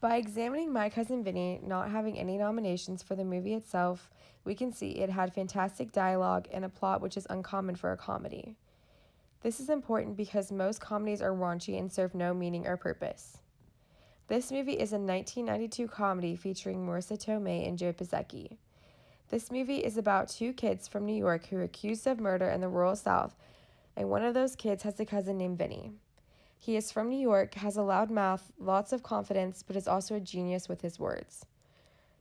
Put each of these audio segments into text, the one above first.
By examining My Cousin Vinny not having any nominations for the movie itself, we can see it had fantastic dialogue and a plot which is uncommon for a comedy. This is important because most comedies are raunchy and serve no meaning or purpose. This movie is a 1992 comedy featuring Marissa Tomei and Joe Pisecki. This movie is about two kids from New York who are accused of murder in the rural South, and one of those kids has a cousin named Vinny. He is from New York, has a loud mouth, lots of confidence, but is also a genius with his words.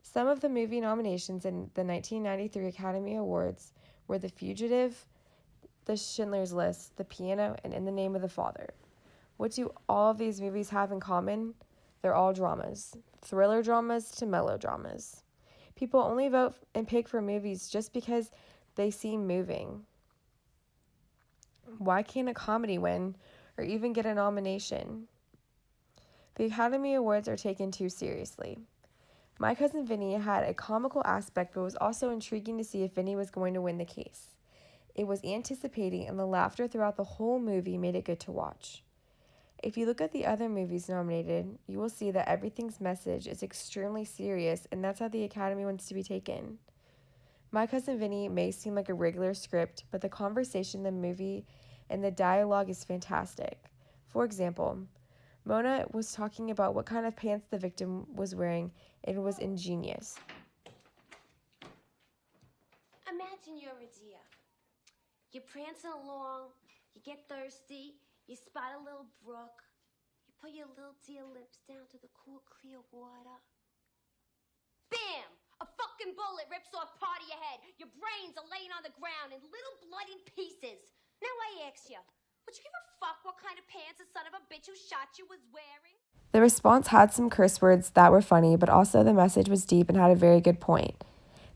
Some of the movie nominations in the 1993 Academy Awards were The Fugitive, The Schindler's List, The Piano, and In the Name of the Father. What do all of these movies have in common? They're all dramas, thriller dramas to melodramas. People only vote and pick for movies just because they seem moving. Why can't a comedy win or even get a nomination? The Academy Awards are taken too seriously. My Cousin Vinny had a comical aspect, but was also intriguing to see if Vinny was going to win the case. It was anticipating, and the laughter throughout the whole movie made it good to watch. If you look at the other movies nominated, you will see that everything's message is extremely serious, and that's how the Academy wants to be taken. My Cousin Vinny may seem like a regular script, but the conversation in the movie and the dialogue is fantastic. For example, Mona was talking about what kind of pants the victim was wearing, and it was ingenious. Imagine you're a deer. You're prancing along, you get thirsty, you spot a little brook, you put your little deer lips down to the cool, clear water. Bam! A fucking bullet rips off part of your head. Your brains are laying on the ground in little bloody pieces. Now I ask you, would you give a fuck what kind of pants the son of a bitch who shot you was wearing? The response had some curse words that were funny, but also the message was deep and had a very good point.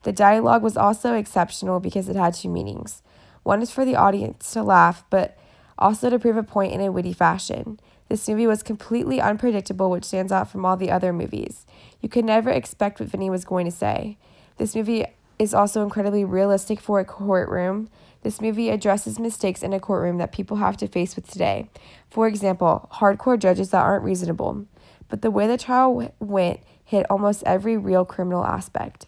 The dialogue was also exceptional because it had two meanings. One is for the audience to laugh, but also to prove a point in a witty fashion. This movie was completely unpredictable, which stands out from all the other movies. You could never expect what Vinny was going to say. This movie is also incredibly realistic for a courtroom. This movie addresses mistakes in a courtroom that people have to face with today. For example, hardcore judges that aren't reasonable. But the way the trial went hit almost every real criminal aspect.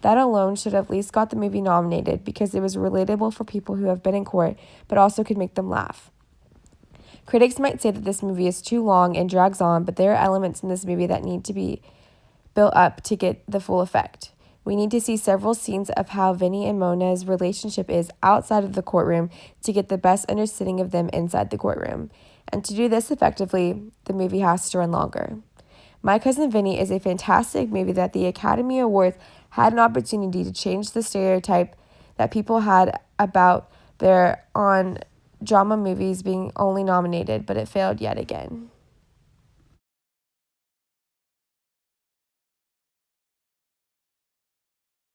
That alone should have at least got the movie nominated because it was relatable for people who have been in court, but also could make them laugh. Critics might say that this movie is too long and drags on, but there are elements in this movie that need to be built up to get the full effect. We need to see several scenes of how Vinny and Mona's relationship is outside of the courtroom to get the best understanding of them inside the courtroom. And to do this effectively, the movie has to run longer. My Cousin Vinny is a fantastic movie that the Academy Awards had an opportunity to change the stereotype that people had about their on drama movies being only nominated, but it failed yet again.